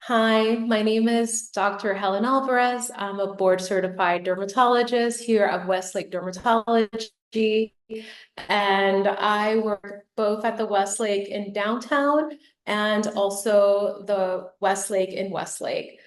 Hi, my name is Dr. Helyn Alvarez. I'm a board certified dermatologist here at Westlake Dermatology, and I work both at the Westlake in downtown and also the Westlake in Westlake.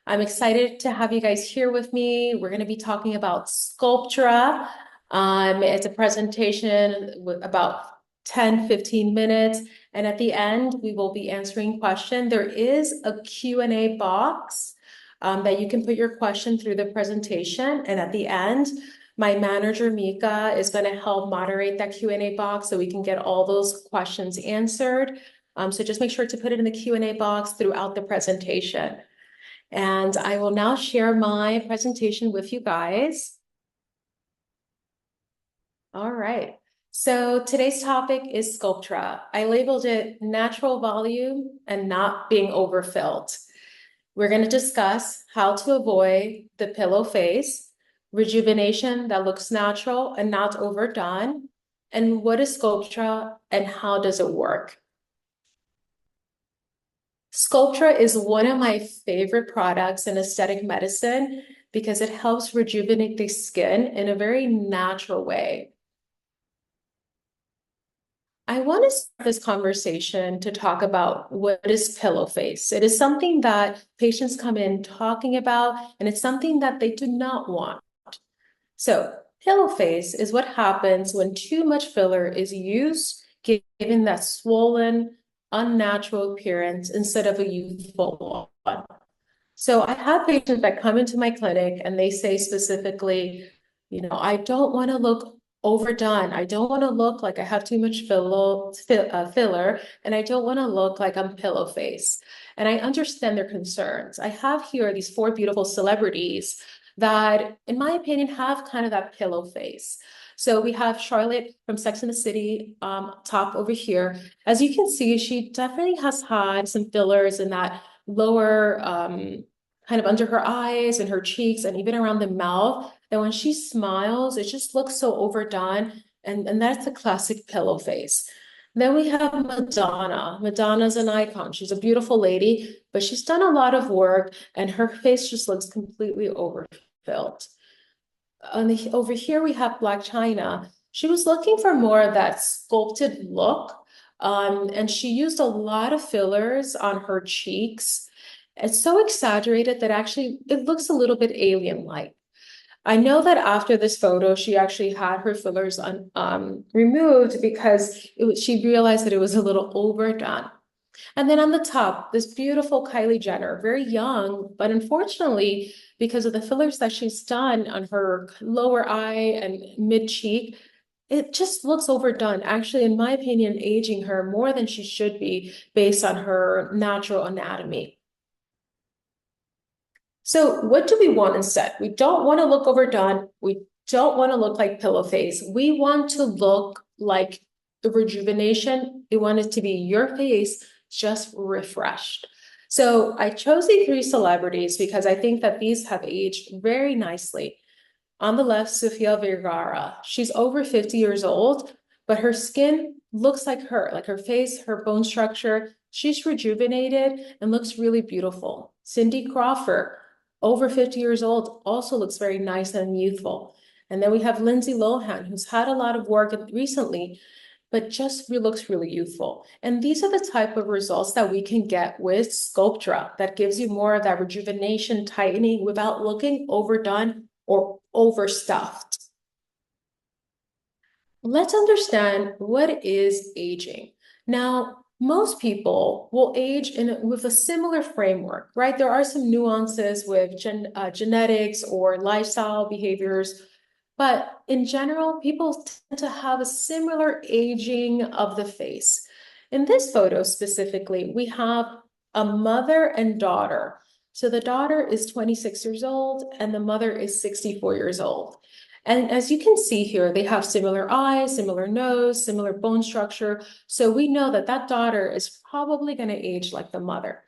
I'm excited to have you guys here with me. We're going to be talking about Sculptra. It's a presentation with about 10, 15 minutes. And at the end, we will be answering questions. There is a Q&A box that you can put your question through the presentation. And at the end, my manager, Mika, is going to help moderate that Q&A box so we can get all those questions answered. So just make sure to put it in the Q&A box throughout the presentation. And I will now share my presentation with you guys. All right. So today's topic is Sculptra. I labeled it natural volume and not being overfilled. We're going to discuss how to avoid the pillow face, rejuvenation that looks natural and not overdone, and what is Sculptra and how does it work? Sculptra is one of my favorite products in aesthetic medicine because it helps rejuvenate the skin in a very natural way. I want to start this conversation to talk about what is pillow face. It is something that patients come in talking about, and it's something that they do not want. So, pillow face is what happens when too much filler is used, giving that swollen, unnatural appearance instead of a youthful one. So I have patients that come into my clinic and they say specifically, I don't want to look overdone. I don't want to look like I have too much filler, and I don't want to look like I'm pillow face. And I understand their concerns. I have here these four beautiful celebrities that, in my opinion, have kind of that pillow face. So we have Charlotte from Sex and the City, top over here. As you can see, she definitely has had some fillers in that lower, kind of under her eyes and her cheeks and even around the mouth, that when she smiles, it just looks so overdone. And that's a classic pillow face. Then we have Madonna. Madonna's an icon. She's a beautiful lady, but she's done a lot of work and her face just looks completely overfilled. Over here, we have Black China. She was looking for more of that sculpted look, and she used a lot of fillers on her cheeks. It's so exaggerated that actually it looks a little bit alien-like. I know that after this photo, she actually had her fillers removed because she realized that it was a little overdone. And then on the top, this beautiful Kylie Jenner, very young, but unfortunately, because of the fillers that she's done on her lower eye and mid cheek, it just looks overdone. Actually, in my opinion, aging her more than she should be based on her natural anatomy. So what do we want instead? We don't want to look overdone. We don't want to look like pillow face. We want to look like the rejuvenation. We want it to be your face just refreshed. So I chose the three celebrities because I think that these have aged very nicely. On the left, Sofia Vergara. She's over 50 years old, but her skin looks like her face, her bone structure. She's rejuvenated and looks really beautiful. Cindy Crawford, over 50 years old, also looks very nice and youthful. And then we have Lindsay Lohan, who's had a lot of work recently, but just looks really youthful. And these are the type of results that we can get with Sculptra that gives you more of that rejuvenation, tightening without looking overdone or overstuffed. Let's understand what is aging. Now, most people will age with a similar framework, right? There are some nuances with genetics or lifestyle behaviors, but in general, people tend to have a similar aging of the face. In this photo specifically, we have a mother and daughter. So the daughter is 26 years old and the mother is 64 years old. And as you can see here, they have similar eyes, similar nose, similar bone structure. So we know that that daughter is probably going to age like the mother.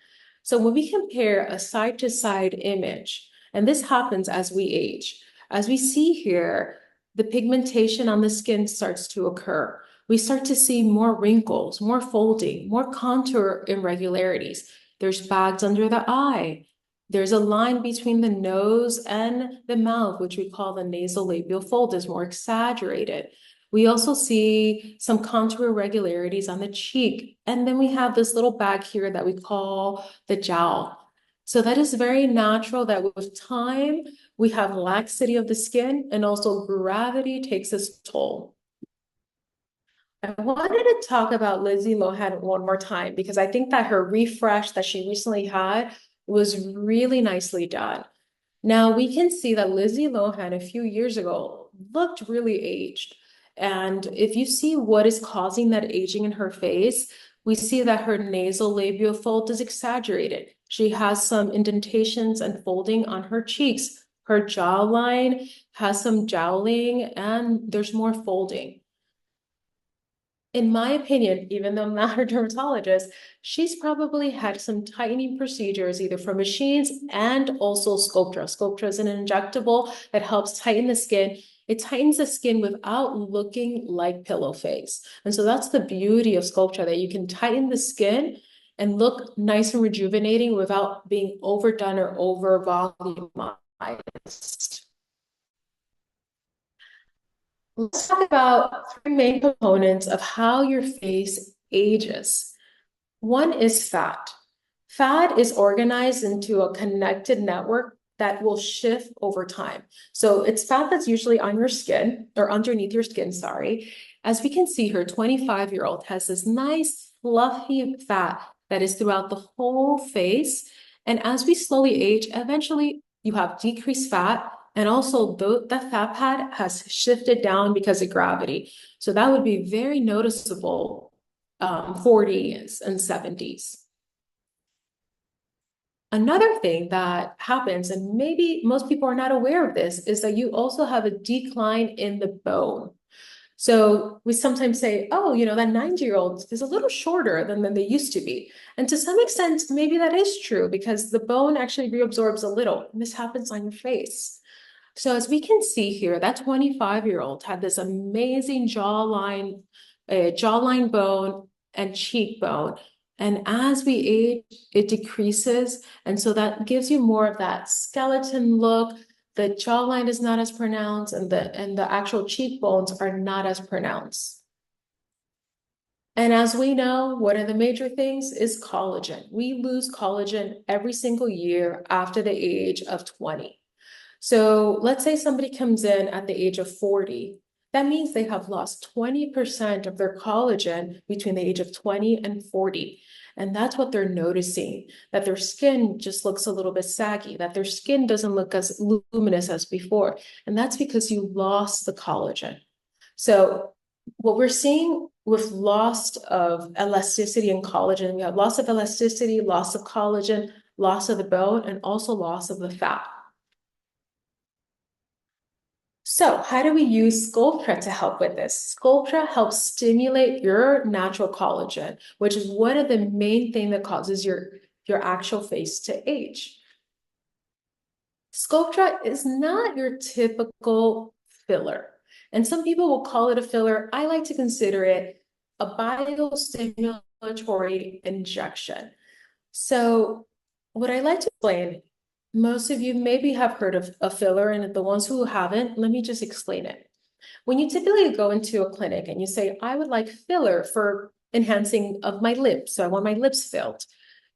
So when we compare a side-to-side image, and this happens as we age, as we see here, the pigmentation on the skin starts to occur. We start to see more wrinkles, more folding, more contour irregularities. There's bags under the eye. There's a line between the nose and the mouth, which we call the nasolabial fold, is more exaggerated. We also see some contour irregularities on the cheek. And then we have this little bag here that we call the jowl. So that is very natural that with time, we have laxity of the skin and also gravity takes its toll. I wanted to talk about Lindsay Lohan one more time because I think that her refresh that she recently had was really nicely done. Now we can see that Lindsay Lohan a few years ago looked really aged. And if you see what is causing that aging in her face, we see that her nasal labial fold is exaggerated. She has some indentations and folding on her cheeks. Her jawline has some jowling and there's more folding. In my opinion, even though I'm not a dermatologist, she's probably had some tightening procedures, either for machines and also Sculptra. Sculptra is an injectable that helps tighten the skin. It tightens the skin without looking like pillow face. And so that's the beauty of Sculptra, that you can tighten the skin and look nice and rejuvenating without being overdone or over volumized. Let's talk about three main components of how your face ages. One is fat. Fat is organized into a connected network that will shift over time. So it's fat that's usually on your skin or underneath your skin, sorry. As we can see here, 25-year-old has this nice fluffy fat that is throughout the whole face. And as we slowly age, eventually you have decreased fat. And also the fat pad has shifted down because of gravity. So that would be very noticeable 40s and 70s. Another thing that happens, and maybe most people are not aware of this, is that you also have a decline in the bone. So we sometimes say, oh, that 90-year-old is a little shorter than they used to be. And to some extent, maybe that is true because the bone actually reabsorbs a little. And this happens on your face. So as we can see here, that 25-year-old had this amazing jawline bone and cheekbone. And as we age, it decreases. And so that gives you more of that skeleton look. The jawline is not as pronounced and the actual cheekbones are not as pronounced. And as we know, one of the major things is collagen. We lose collagen every single year after the age of 20. So let's say somebody comes in at the age of 40. That means they have lost 20% of their collagen between the age of 20 and 40. And that's what they're noticing, that their skin just looks a little bit saggy, that their skin doesn't look as luminous as before. And that's because you lost the collagen. So what we're seeing with loss of elasticity and collagen, we have loss of elasticity, loss of collagen, loss of the bone, and also loss of the fat. So how do we use Sculptra to help with this? Sculptra helps stimulate your natural collagen, which is one of the main things that causes your actual face to age. Sculptra is not your typical filler. And some people will call it a filler. I like to consider it a biostimulatory injection. So what I like to explain, most of you maybe have heard of a filler, and the ones who haven't, let me just explain it. When you typically go into a clinic and you say, I would like filler for enhancing of my lips, so I want my lips filled,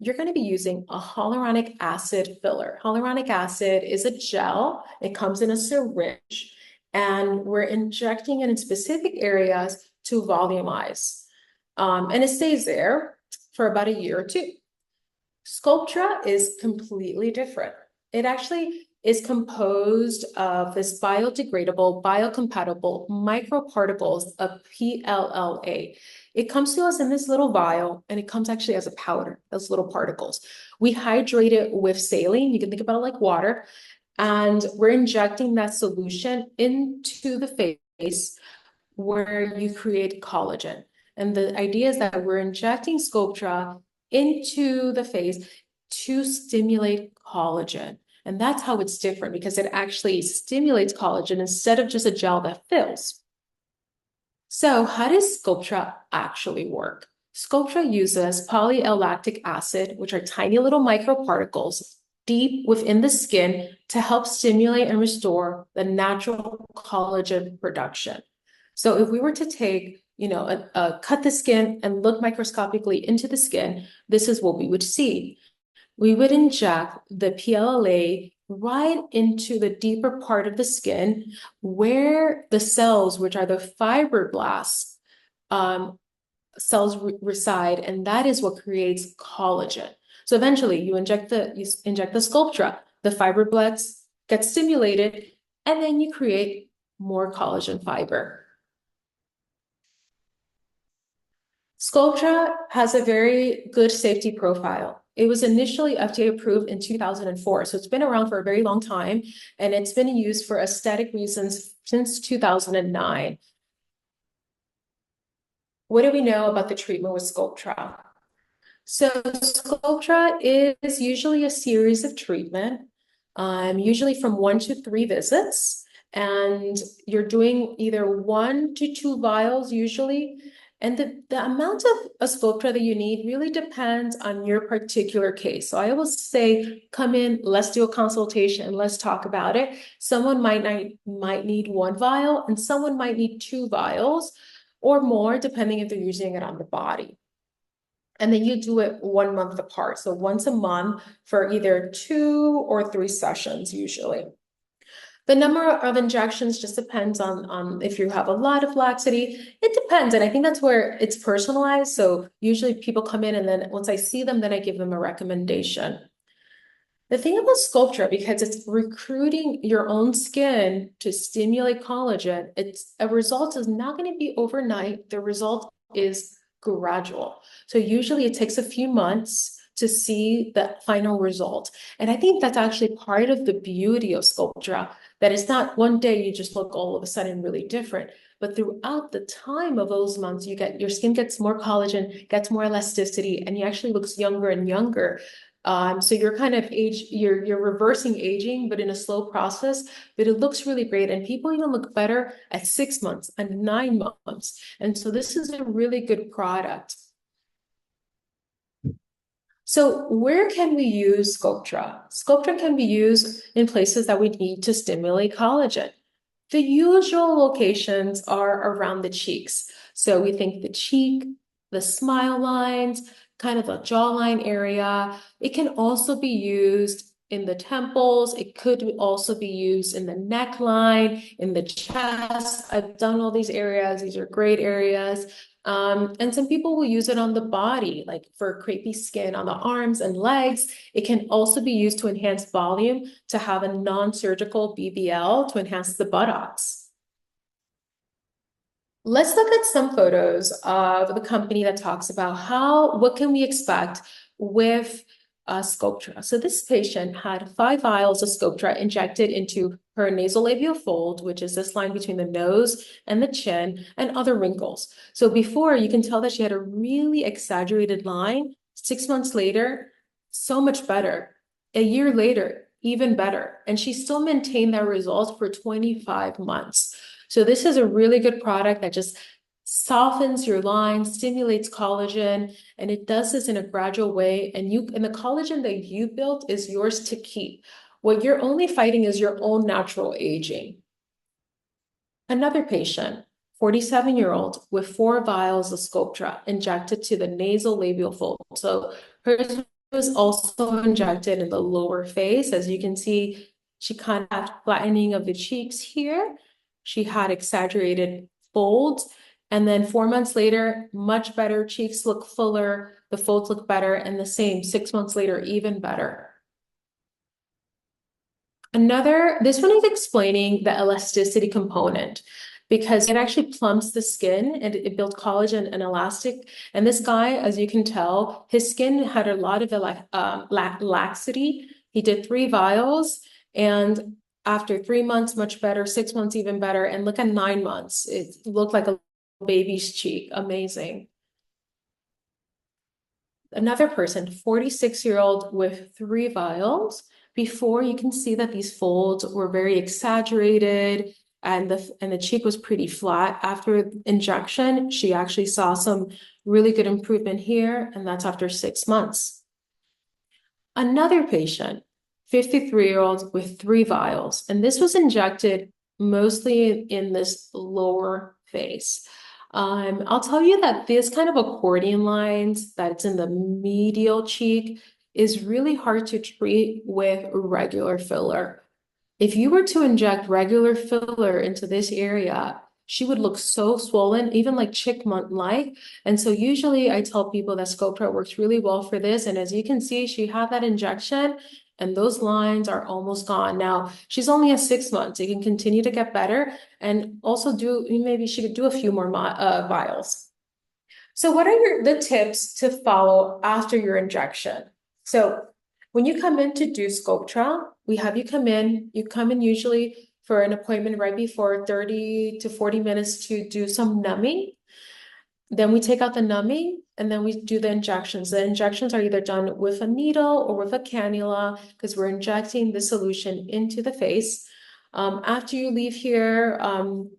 you're going to be using a hyaluronic acid filler. Hyaluronic acid is a gel. It comes in a syringe, and we're injecting it in specific areas to volumize. And it stays there for about a year or two. Sculptra is completely different. It actually is composed of this biodegradable, biocompatible microparticles of PLLA. It comes to us in this little vial, and it comes actually as a powder, those little particles. We hydrate it with saline. You can think about it like water. And we're injecting that solution into the face where you create collagen. And the idea is that we're injecting Sculptra into the face to stimulate collagen. And that's how it's different, because it actually stimulates collagen instead of just a gel that fills. So how does Sculptra actually work? Sculptra uses poly-L-lactic acid, which are tiny little microparticles deep within the skin to help stimulate and restore the natural collagen production. So if we were to take, cut the skin and look microscopically into the skin, this is what we would see. We would inject the PLLA right into the deeper part of the skin where the cells, which are the fibroblasts, cells reside, and that is what creates collagen. So eventually you inject the Sculptra, the fibroblasts get stimulated, and then you create more collagen fiber. Sculptra has a very good safety profile. It was initially FDA approved in 2004, so it's been around for a very long time, and it's been used for aesthetic reasons since 2009. What do we know about the treatment with Sculptra? So Sculptra is usually a series of treatment, usually from 1 to 3 visits, and you're doing either 1 to 2 vials usually. And the amount of Sculptra that you need really depends on your particular case. So I always say, come in, let's do a consultation, and let's talk about it. Someone might need 1 vial, and someone might need 2 vials or more, depending if they're using it on the body. And then you do it 1 month apart. So once a month for either 2 or 3 sessions, usually. The number of injections just depends on if you have a lot of laxity. It depends. And I think that's where it's personalized. So usually people come in, and then once I see them, then I give them a recommendation. The thing about Sculptra, because it's recruiting your own skin to stimulate collagen, a result is not going to be overnight. The result is gradual. So usually it takes a few months to see the final result. And I think that's actually part of the beauty of Sculptra, that it's not one day you just look all of a sudden really different, but throughout the time of those months, your skin gets more collagen, gets more elasticity, and you actually looks younger and younger. So you're kind of you're reversing aging, but in a slow process, but it looks really great. And people even look better at 6 months and 9 months. And so this is a really good product. So where can we use Sculptra? Sculptra can be used in places that we need to stimulate collagen. The usual locations are around the cheeks. So we think the cheek, the smile lines, kind of the jawline area. It can also be used in the temples. It could also be used in the neckline, in the chest. I've done all these areas. These are great areas. And some people will use it on the body, like for crepey skin on the arms and legs. It can also be used to enhance volume, to have a non-surgical BBL to enhance the buttocks. Let's look at some photos of the company that talks about what can we expect with Sculptra. So this patient had 5 vials of Sculptra injected into her nasolabial fold, which is this line between the nose and the chin, and other wrinkles. So before, you can tell that she had a really exaggerated line. 6 months later, so much better. A year later, even better. And she still maintained that result for 25 months. So this is a really good product that just softens your lines, stimulates collagen, and it does this in a gradual way. And the collagen that you built is yours to keep. What you're only fighting is your own natural aging. Another patient, 47-year-old with 4 vials of Sculptra injected to the nasal labial fold. So hers was also injected in the lower face. As you can see, she kind of had flattening of the cheeks here. She had exaggerated folds. And then 4 months later, much better. Cheeks look fuller, the folds look better, and the same 6 months later, even better. This one is explaining the elasticity component, because it actually plumps the skin and it built collagen and elastic. And this guy, as you can tell, his skin had a lot of laxity. He did 3 vials, and after 3 months, much better, 6 months, even better. And look at 9 months. It looked like a baby's cheek. Amazing. Another person, 46-year-old with 3 vials. Before, you can see that these folds were very exaggerated. and the cheek was pretty flat after injection. She actually saw some really good improvement here, and that's after 6 months. Another patient, 53-year-old with 3 vials, and this was injected mostly in this lower face. I'll tell you that this kind of accordion lines that's in the medial cheek is really hard to treat with regular filler. If you were to inject regular filler into this area, she would look so swollen, even like chickmunk-like. And so usually I tell people that Sculptra works really well for this. And as you can see, she had that injection and those lines are almost gone. Now, she's only at 6 months. It can continue to get better and also maybe she could do a few more vials. So what are the tips to follow after your injection? So when you come in to do Sculptra, we have you come in usually for an appointment right before 30 to 40 minutes to do some numbing. Then we take out the numbing and then we do the injections. The injections are either done with a needle or with a cannula because we're injecting the solution into the face. After you leave here,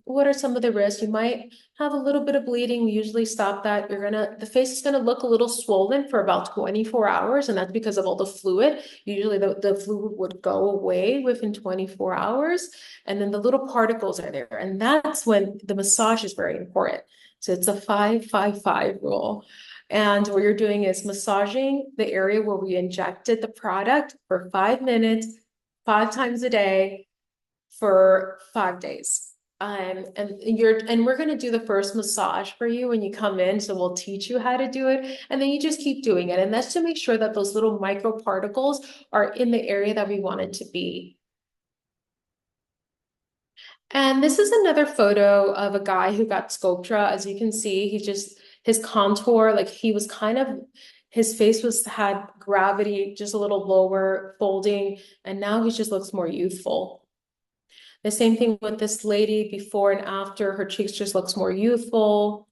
what are some of the risks? You might have a little bit of bleeding. We usually stop that. The face is gonna look a little swollen for about 24 hours, and that's because of all the fluid. Usually the fluid would go away within 24 hours, and then the little particles are there. And that's when the massage is very important. So it's a 5-5-5 rule. And what you're doing is massaging the area where we injected the product for 5 minutes, 5 times a day, for 5 days. And we're going to do the first massage for you when you come in. So we'll teach you how to do it. And then you just keep doing it. And that's to make sure that those little microparticles are in the area that we want it to be. And this is another photo of a guy who got Sculptra. As you can see, his contour, like his face had gravity, just a little lower, folding, and now he just looks more youthful. The same thing with this lady before and after, her cheeks just looks more youthful.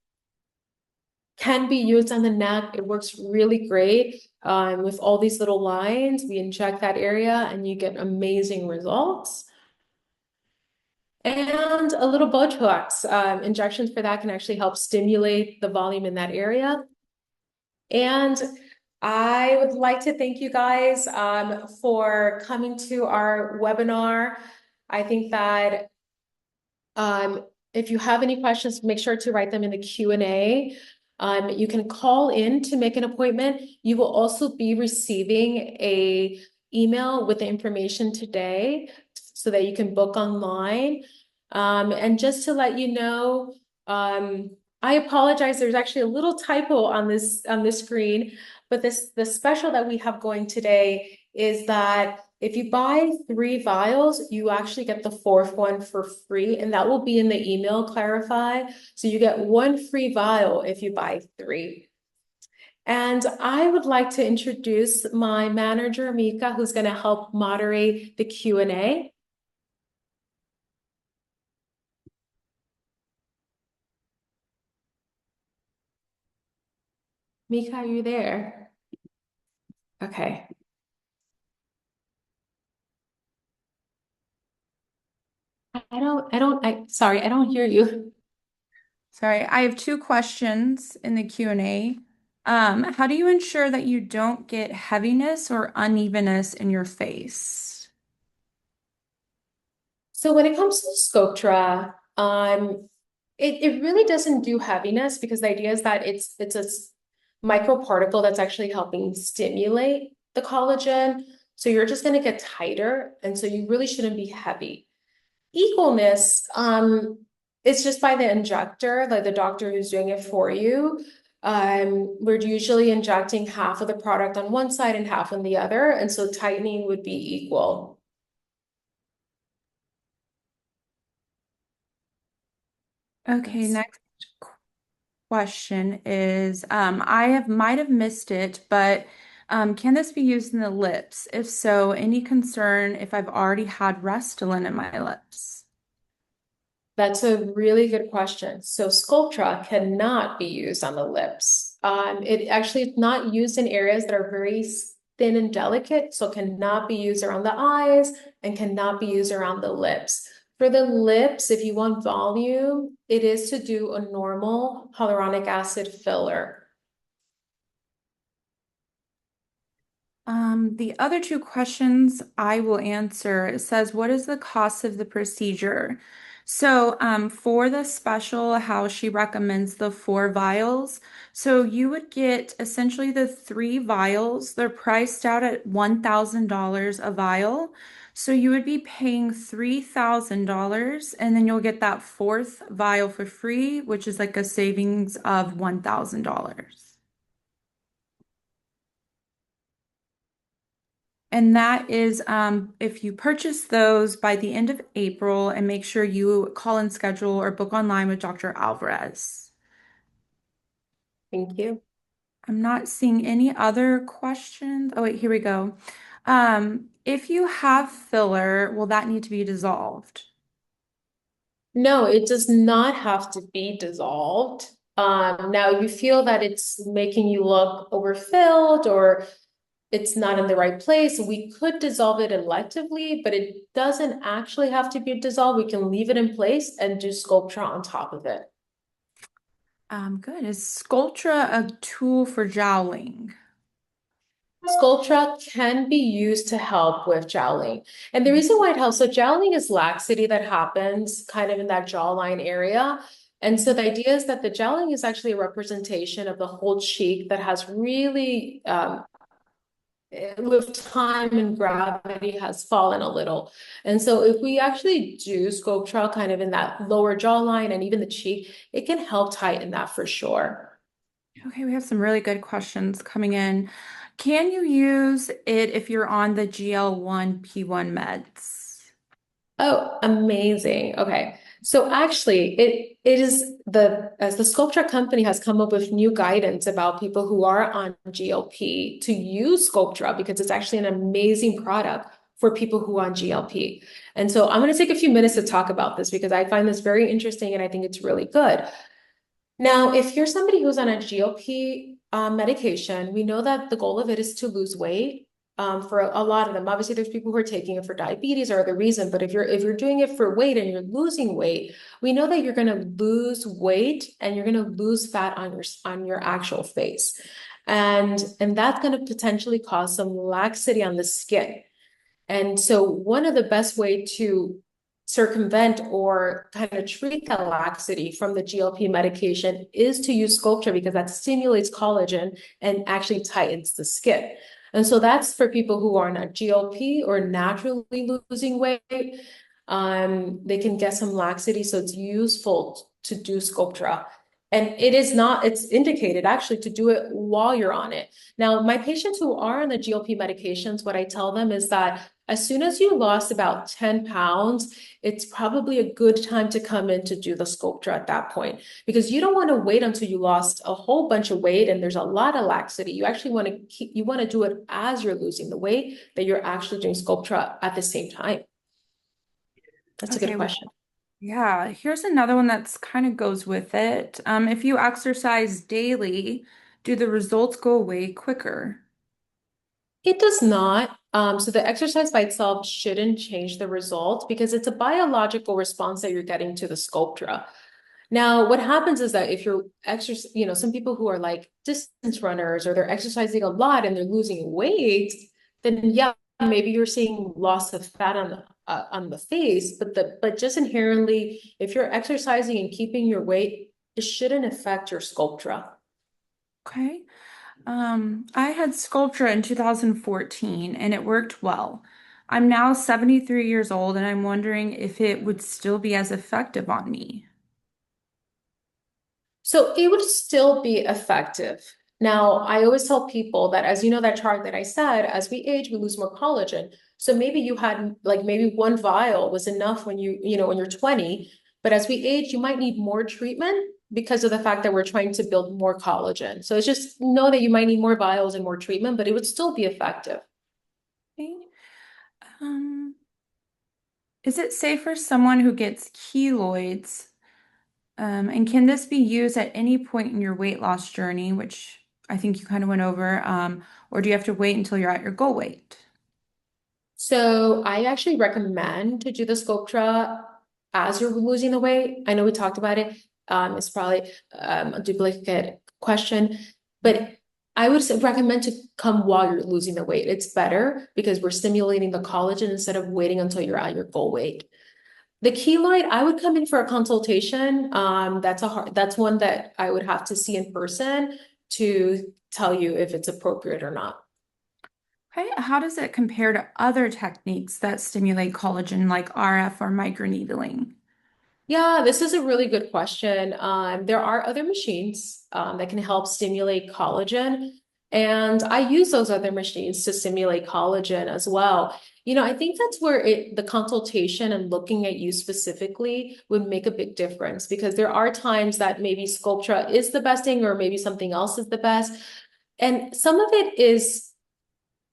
Can be used on the neck. It works really great. With all these little lines, we inject that area and you get amazing results. And a little Botox. Injections for that can actually help stimulate the volume in that area. And I would like to thank you guys for coming to our webinar. I think that if you have any questions, make sure to write them in the Q&A. You can call in to make an appointment. You will also be receiving an email with the information today so that you can book online. And just to let you know, I apologize, there's actually a little typo on this screen, but the special that we have going today is that if you buy 3 vials, you actually get the 4th one for free, and that will be in the email clarify. So you get 1 free vial if you buy 3. And I would like to introduce my manager, Mika, who's going to help moderate the Q&A. Mika, are you there? Okay. Sorry, I don't hear you. Sorry, I have 2 questions in the Q&A. How do you ensure that you don't get heaviness or unevenness in your face? So when it comes to Sculptra, it really doesn't do heaviness because the idea is that it's a microparticle that's actually helping stimulate the collagen. So you're just going to get tighter, and so you really shouldn't be heavy. Equalness, it's just by the injector, like the doctor who's doing it for you. We're usually injecting half of the product on one side and half on the other, and so tightening would be equal. Okay, next question is, might have missed it, but can this be used in the lips? If so, any concern if I've already had Restylane in my lips? That's a really good question. So Sculptra cannot be used on the lips. It actually is not used in areas that are very thin and delicate, so cannot be used around the eyes and cannot be used around the lips. For the lips, if you want volume, it is to do a normal hyaluronic acid filler. The other two questions I will answer. It says, what is the cost of the procedure? So, for the special, how she recommends the 4 vials. So you would get essentially the 3 vials. They're priced out at $1,000 a vial. So you would be paying $3,000, and then you'll get that fourth vial for free, which is like a savings of $1,000. And that is if you purchase those by the end of April and make sure you call and schedule or book online with Dr. Alvarez. Thank you. I'm not seeing any other questions. Oh, wait, here we go. If you have filler, will that need to be dissolved? No, it does not have to be dissolved. Now you feel that it's making you look overfilled or it's not in the right place, we could dissolve it electively, but it doesn't actually have to be dissolved. We can leave it in place and do Sculptra on top of it. Good. Is Sculptra a tool for joweling? Sculptra can be used to help with jowling. And the reason why it helps, so jowling is laxity that happens kind of in that jawline area. And so the idea is that the jowling is actually a representation of the whole cheek that has really with time and gravity has fallen a little. And so if we actually do Sculptra kind of in that lower jawline and even the cheek, it can help tighten that for sure. Okay, we have some really good questions coming in. Can you use it if you're on the GL1-P1 meds? Oh, amazing. Okay. So actually it is the as the Sculptra company has come up with new guidance about people who are on GLP to use Sculptra because it's actually an amazing product for people who are on GLP. And so I'm going to take a few minutes to talk about this because I find this very interesting and I think it's really good. Now, if you're somebody who's on a GLP medication, we know that the goal of it is to lose weight. For a lot of them, obviously, there's people who are taking it for diabetes or other reason. But if you're doing it for weight and you're losing weight, we know that you're going to lose weight and you're going to lose fat on your actual face, and that's going to potentially cause some laxity on the skin. And so one of the best way to circumvent or kind of treat that laxity from the GLP medication is to use Sculptra because that stimulates collagen and actually tightens the skin. And so that's for people who are not GLP or naturally losing weight. They can get some laxity, so it's useful to do Sculptra. And it's indicated actually to do it while you're on it. Now, my patients who are on the GLP medications, what I tell them is that as soon as you lost about 10 pounds, it's probably a good time to come in to do the Sculptra at that point, because you don't want to wait until you lost a whole bunch of weight and there's a lot of laxity. You actually you want to do it as you're losing the weight, that you're actually doing Sculptra at the same time. That's a good Okay, question. yeah, here's another one that's kind of goes with it. If you exercise daily, do the results go away quicker? It does not. So the exercise by itself shouldn't change the result because it's a biological response that you're getting to the Sculptra. Now, what happens is that if you're some people who are like distance runners or they're exercising a lot and they're losing weight, then yeah, maybe you're seeing loss of fat on the face, but just inherently, if you're exercising and keeping your weight, it shouldn't affect your Sculptra. Okay. I had Sculptra in 2014 and it worked well. I'm now 73 years old and I'm wondering if it would still be as effective on me. So it would still be effective. Now, I always tell people that, as you know, that chart that I said, as we age, we lose more collagen. So maybe you had like maybe one vial was enough when when you're 20, but as we age, you might need more treatment because of the fact that we're trying to build more collagen. So it's just know that you might need more vials and more treatment, but it would still be effective. Okay. Um, is it safe for someone who gets keloids? And can this be used at any point in your weight loss journey, which I think you kind of went over, or do you have to wait until you're at your goal weight? So I actually recommend to do the Sculptra as you're losing the weight. I know we talked about it. It's probably a duplicate question, but I would recommend to come while you're losing the weight. It's better because we're stimulating the collagen instead of waiting until you're at your goal weight. The keloid, I would come in for a consultation. That's one that I would have to see in person to tell you if it's appropriate or not. Okay, how does it compare to other techniques that stimulate collagen like RF or microneedling? Yeah, this is a really good question. There are other machines that can help stimulate collagen, and I use those other machines to stimulate collagen as well. I think that's where the consultation and looking at you specifically would make a big difference because there are times that maybe Sculptra is the best thing or maybe something else is the best. And some of it is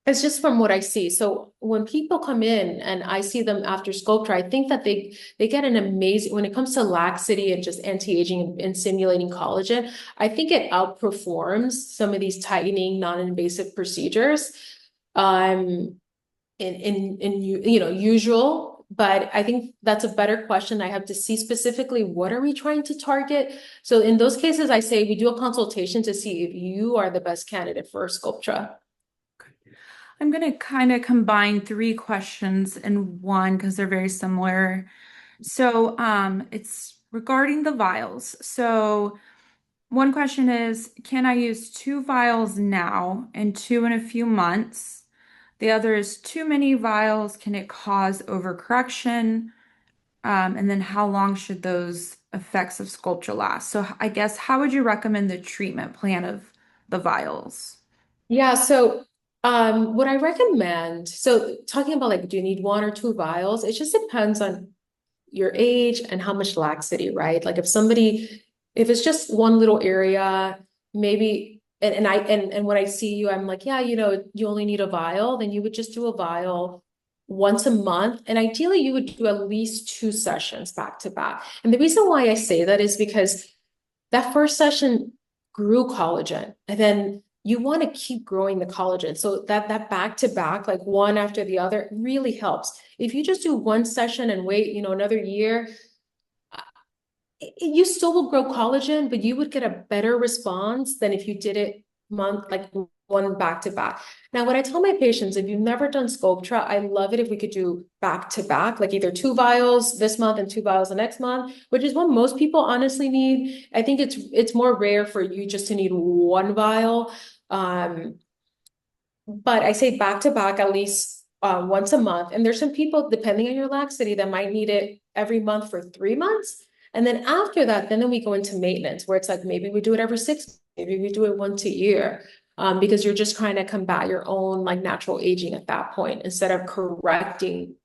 it's just from what I see. So when people come in and I see them after Sculptra, I think that they get an amazing when it comes to laxity and just anti-aging and stimulating collagen. I think it outperforms some of these tightening, non-invasive procedures. In usual, but I think that's a better question. I have to see specifically what are we trying to target. So in those cases, I say we do a consultation to see if you are the best candidate for Sculptra. I'm going to kind of combine three questions in one because they're very similar. So, it's regarding the vials. So, one question is, can I use two vials now and two in a few months? The other is too many vials, can it cause overcorrection? And then how long should those effects of Sculptra last? So, I guess, how would you recommend the treatment plan of the vials? Yeah, so what I recommend, so talking about like, do you need one or two vials? It just depends on your age and how much laxity, right? Like if it's just one little area, maybe, and when I see you, I'm like, yeah, you only need a vial, then you would just do a vial once a month. And ideally you would do at least two sessions back to back. And the reason why I say that is because that first session grew collagen and then you want to keep growing the collagen. So that back to back, like one after the other, really helps. If you just do one session and wait, another year, you still will grow collagen, but you would get a better response than if you did it like one back to back. Now, when I tell my patients, if you've never done Sculptra, I love it if we could do back to back, like either two vials this month and two vials the next month, which is what most people honestly need. I think it's more rare for you just to need one vial. But I say back to back at least once a month. And there's some people, depending on your laxity, that might need it every month for 3 months. And then after that, then we go into maintenance, where it's like maybe we do it every 6, maybe we do it once a year, because you're just trying to combat your own like natural aging at that point instead of correcting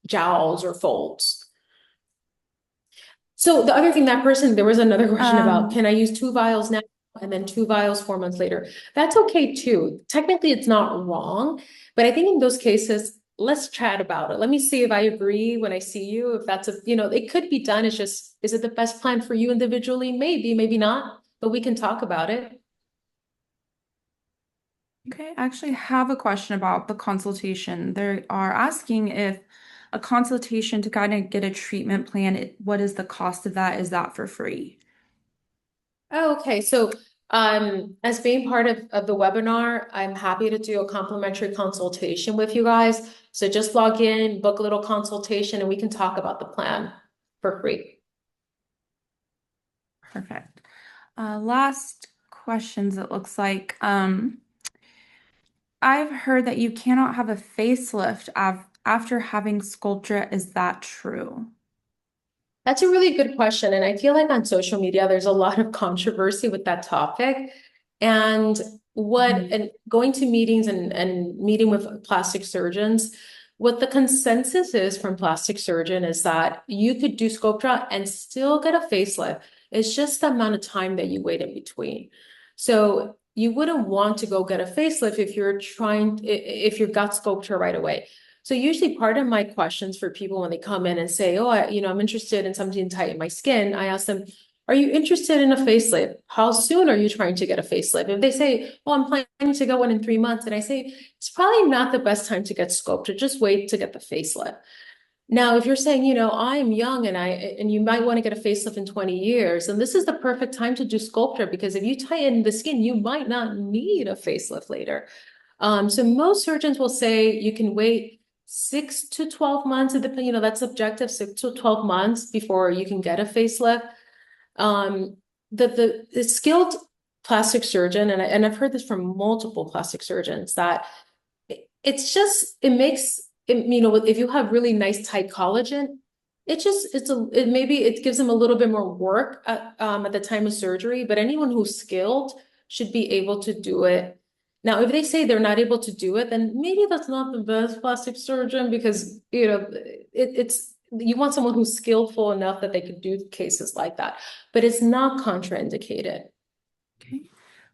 jowls or folds. So the other thing there was another question about, Um, can I use two vials now and then two vials 4 months later? That's okay too. Technically, it's not wrong, but I think in those cases, let's chat about it. Let me see if I agree when I see you. If that's it could be done. It's just, is it the best plan for you individually? Maybe, maybe not, but we can talk about it. Okay, I actually have a question about the consultation. They are asking if a consultation to kind of get a treatment plan, what is the cost of that? Is that for free? Oh, okay. So, as being part of the webinar, I'm happy to do a complimentary consultation with you guys. So just log in, book a little consultation, and we can talk about the plan for free. Perfect. Last questions, it looks like. I've heard that you cannot have a facelift after having Sculptra. Is that true? That's a really good question. And I feel like on social media, there's a lot of controversy with that topic. And Mhm. and going to meetings and meeting with plastic surgeons, what the consensus is from plastic surgeon is that you could do Sculptra and still get a facelift. It's just the amount of time that you wait in between. So you wouldn't want to go get a facelift if you've got Sculptra right away. So usually part of my questions for people when they come in and say, oh, I'm interested in something to tighten my skin. I ask them, are you interested in a facelift? How soon are you trying to get a facelift? If they say, well, I'm planning to go in 3 months, and I say, it's probably not the best time to get Sculptra. Just wait to get the facelift. Now, if you're saying, I'm young and you might want to get a facelift in 20 years, and this is the perfect time to do Sculptra because if you tighten the skin, you might not need a facelift later. So most surgeons will say you can wait 6 to 12 months. It depends, that's subjective, 6 to 12 months before you can get a facelift. Um, the skilled plastic surgeon, and I've heard this from multiple plastic surgeons, that it makes it, if you have really nice tight collagen, maybe it gives them a little bit more work at the time of surgery, but anyone who's skilled should be able to do it. Now, if they say they're not able to do it, then maybe that's not the best plastic surgeon because, it's you want someone who's skillful enough that they could do cases like that, but it's not contraindicated. Okay.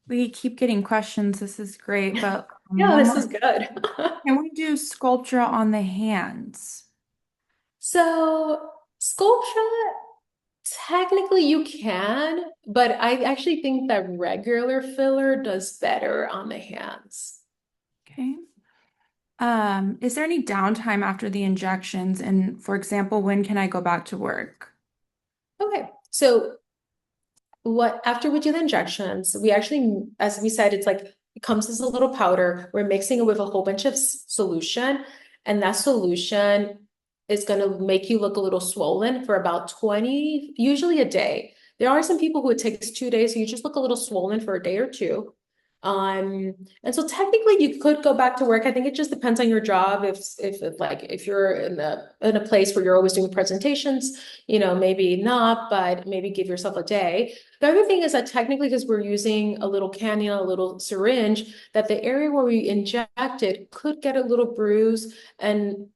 We keep getting questions. This is great, but Yeah, one this more. is good. Can we do Sculptra on the hands? So, Sculptra, technically you can, but I actually think that regular filler does better on the hands. Okay. Is there any downtime after the injections? And for example, when can I go back to work? Okay, so after we do the injections, we actually, as we said, it comes as a little powder. We're mixing it with a whole bunch of solution, and that solution is going to make you look a little swollen for about 20, usually a day. There are some people who it takes 2 days, so you just look a little swollen for a day or two. Um, and so technically you could go back to work. I think it just depends on your job. If you're in a place where you're always doing presentations, maybe not, but maybe give yourself a day. The other thing is that technically, because we're using a little cannula, a little syringe, that the area where we inject it could get a little bruise. And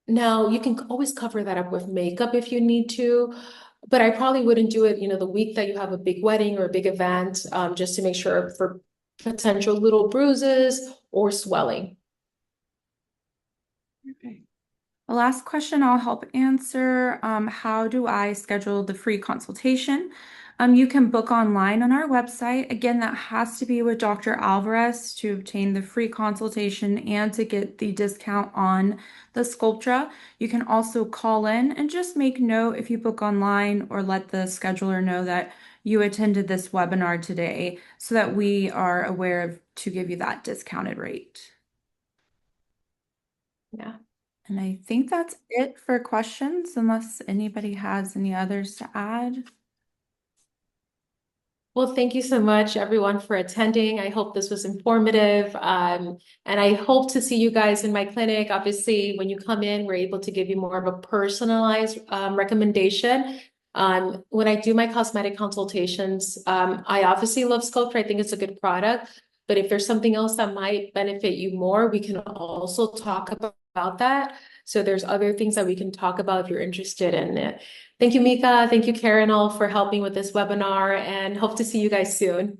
now you can always cover that up with makeup if you need to. But I probably wouldn't do it, the week that you have a big wedding or a big event, just to make sure for potential little bruises or swelling. Okay. The last question I'll help answer. How do I schedule the free consultation? You can book online on our website. Again, that has to be with Dr. Alvarez to obtain the free consultation and to get the discount on the Sculptra. You can also call in and just make note if you book online or let the scheduler know that you attended this webinar today so that we are aware of to give you that discounted rate. Yeah. And I think that's it for questions, unless anybody has any others to add. Well, thank you so much, everyone, for attending. I hope this was informative. And I hope to see you guys in my clinic. Obviously, when you come in, we're able to give you more of a personalized recommendation. When I do my cosmetic consultations, I obviously love Sculptra. I think it's a good product. But if there's something else that might benefit you more, we can also talk about that. So there's other things that we can talk about if you're interested in it. Thank you, Mika. Thank you, Karen, all for helping with this webinar and hope to see you guys soon.